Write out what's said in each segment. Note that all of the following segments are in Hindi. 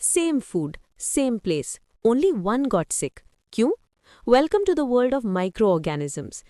Same food, same place, only one got sick. क्यों? Welcome to the world of microorganisms.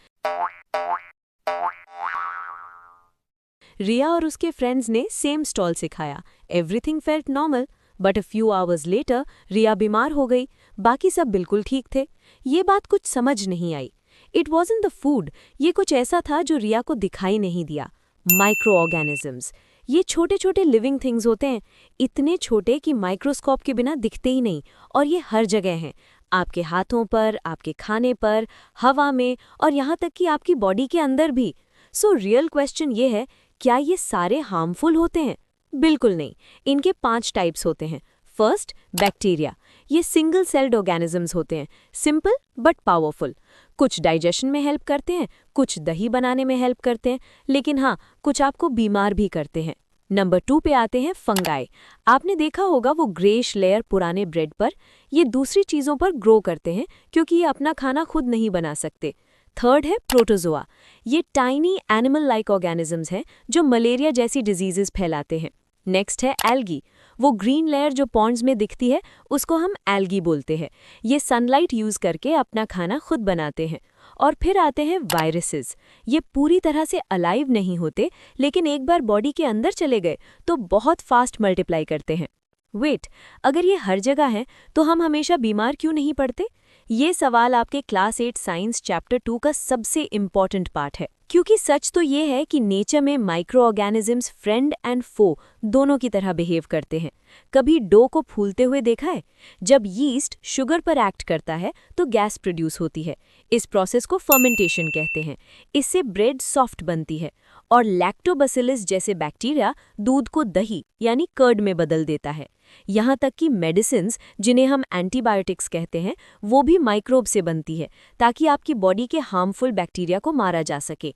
रिया और उसके फ्रेंड्स ने सेम स्टॉल से खाया. Everything felt normal, but a few hours later Riya बीमार हो गई. बाकी सब बिल्कुल ठीक थे. ये बात कुछ समझ नहीं आई. इट वॉजंट द फूड, ये कुछ ऐसा था जो रिया को दिखाई नहीं दिया. माइक्रो ऑर्गेनिजम्स, ये छोटे छोटे लिविंग थिंग्स होते हैं, इतने छोटे कि माइक्रोस्कोप के बिना दिखते ही नहीं, और ये हर जगह हैं. आपके हाथों पर, आपके खाने पर, हवा में, और यहाँ तक कि आपकी बॉडी के अंदर भी. सो रियल क्वेश्चन ये है, क्या ये सारे हार्मफुल होते हैं? बिल्कुल नहीं. इनके 5 टाइप्स होते हैं. First, bacteria. ये सिंगल सेल्ड ऑर्गेनिजम्स होते हैं, सिंपल बट पावरफुल. कुछ डाइजेशन में हेल्प करते हैं, कुछ दही बनाने में हेल्प करते हैं, लेकिन हाँ, कुछ आपको बीमार भी करते हैं. नंबर 2 पे आते हैं फंगाई. आपने देखा होगा वो ग्रेश लेयर पुराने ब्रेड पर. ये दूसरी चीज़ों पर ग्रो करते हैं क्योंकि ये अपना खाना खुद नहीं बना सकते. थर्ड है प्रोटोजोआ. ये टाइनी एनिमल लाइक ऑर्गेनिजम्स हैं जो मलेरिया जैसी डिजीजेस फैलाते हैं. नेक्स्ट है एल्गी. वो ग्रीन लेयर जो पॉन्ड्स में दिखती है, उसको हम एल्गी बोलते हैं. ये सनलाइट यूज़ करके अपना खाना खुद बनाते हैं. और फिर आते हैं वायरसेस. ये पूरी तरह से अलाइव नहीं होते, लेकिन एक बार बॉडी के अंदर चले गए तो बहुत फास्ट मल्टीप्लाई करते हैं. वेट, अगर ये हर जगह है तो हम हमेशा बीमार क्यों नहीं पड़ते? ये सवाल आपके क्लास 8 साइंस चैप्टर 2 का सबसे इम्पॉर्टेंट पार्ट है. क्योंकि सच तो ये है कि नेचर में माइक्रो ऑर्गेनिजम्स फ्रेंड एंड फो दोनों की तरह बिहेव करते हैं. कभी डो को फूलते हुए देखा है? जब यीस्ट शुगर पर एक्ट करता है तो गैस प्रोड्यूस होती है. इस प्रोसेस को फर्मेंटेशन कहते हैं. इससे ब्रेड सॉफ्ट बनती है. और लैक्टोबैसिलस जैसे बैक्टीरिया दूध को दही यानी कर्ड में बदल देता है. यहाँ तक कि मेडिसिन्स, जिन्हें हम एंटीबायोटिक्स कहते हैं, वो भी माइक्रोब से बनती है ताकि आपकी बॉडी के हार्मफुल बैक्टीरिया को मारा जा सके.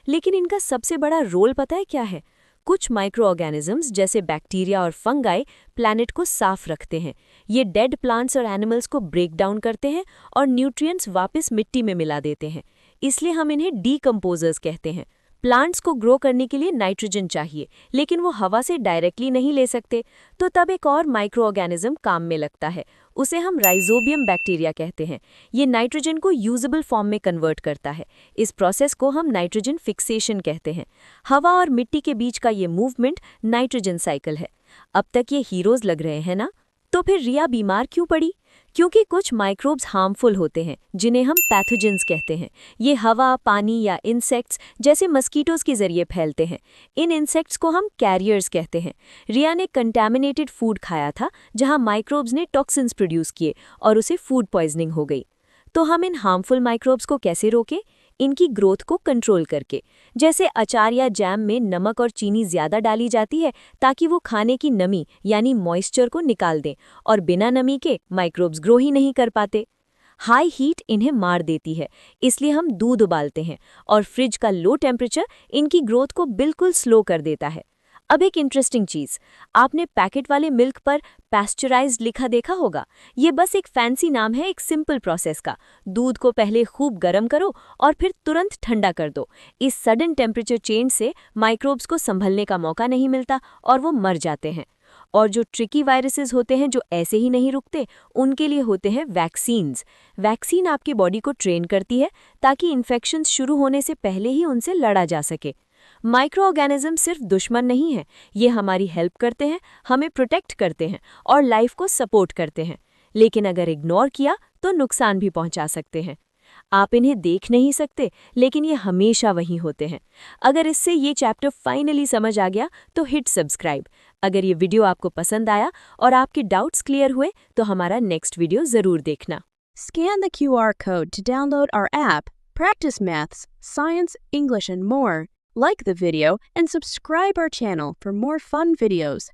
लेकिन इनका सबसे बड़ा रोल पता है क्या है? कुछ माइक्रो ऑर्गेनिजम्स जैसे बैक्टीरिया और फंगाई प्लैनेट को साफ रखते हैं. ये डेड प्लांट्स और एनिमल्स को ब्रेक डाउन करते हैं और न्यूट्रिएंट्स वापस मिट्टी में मिला देते हैं. इसलिए हम इन्हें डीकंपोजर्स कहते हैं. प्लांट्स को ग्रो करने के लिए नाइट्रोजन चाहिए, लेकिन वो हवा से डायरेक्टली नहीं ले सकते, तो तब एक और माइक्रो ऑर्गेनिज्म काम में लगता है. उसे हम राइजोबियम बैक्टीरिया कहते हैं. ये नाइट्रोजन को यूजेबल फॉर्म में कन्वर्ट करता है. इस प्रोसेस को हम नाइट्रोजन फिक्सेशन कहते हैं. हवा और मिट्टी के बीच का ये मूवमेंट नाइट्रोजन साइकिल है. अब तक ये हीरोज लग रहे हैं ना? तो फिर रिया बीमार क्यों पड़ी? क्योंकि कुछ माइक्रोब्स हार्मफुल होते हैं, जिन्हें हम पैथोजेंस कहते हैं. ये हवा, पानी या इंसेक्ट्स जैसे मस्कीटोज के जरिए फैलते हैं. इन इंसेक्ट्स को हम कैरियर्स कहते हैं. रिया ने कंटैमिनेटेड फूड खाया था जहां माइक्रोब्स ने टॉक्सिन्स प्रोड्यूस किए और उसे फूड पॉइजनिंग हो गई. तो हम इन हार्मफुल माइक्रोब्स को कैसे रोकें? इनकी ग्रोथ को कंट्रोल करके. जैसे अचार या जैम में नमक और चीनी ज़्यादा डाली जाती है ताकि वो खाने की नमी यानी मॉइस्चर को निकाल दें, और बिना नमी के माइक्रोब्स ग्रो ही नहीं कर पाते. हाई हीट इन्हें मार देती है, इसलिए हम दूध उबालते हैं, और फ्रिज का लो टेम्परेचर इनकी ग्रोथ को बिल्कुल स्लो कर देता है. अब एक इंटरेस्टिंग चीज़, आपने पैकेट वाले मिल्क पर पैस्चराइज्ड लिखा देखा होगा. ये बस एक फैंसी नाम है एक सिंपल प्रोसेस का. दूध को पहले खूब गर्म करो और फिर तुरंत ठंडा कर दो. इस सडन टेम्परेचर चेंज से माइक्रोब्स को संभलने का मौका नहीं मिलता और वो मर जाते हैं. और जो ट्रिकी वायरसेस होते हैं जो ऐसे ही नहीं रुकते, उनके लिए होते हैं वैक्सीन्स. वैक्सीन आपकी बॉडी को ट्रेन करती है ताकि इन्फेक्शंस शुरू होने से पहले ही उनसे लड़ा जा सके. माइक्रो ऑर्गेनिज्म सिर्फ दुश्मन नहीं है, ये हमारी हेल्प करते हैं, हमें प्रोटेक्ट करते हैं और लाइफ को सपोर्ट करते हैं. लेकिन अगर इग्नोर किया तो नुकसान भी पहुंचा सकते हैं. आप इन्हें देख नहीं सकते, लेकिन ये हमेशा वहीं होते हैं. अगर इससे ये चैप्टर फाइनली समझ आ गया तो हिट सब्सक्राइब. अगर ये वीडियो आपको पसंद आया और आपके डाउट्स क्लियर हुए तो हमारा नेक्स्ट वीडियो ज़रूर देखना. Scan the QR code to download our app, practice maths, science, English, and more. Like the video and subscribe our channel for more fun videos.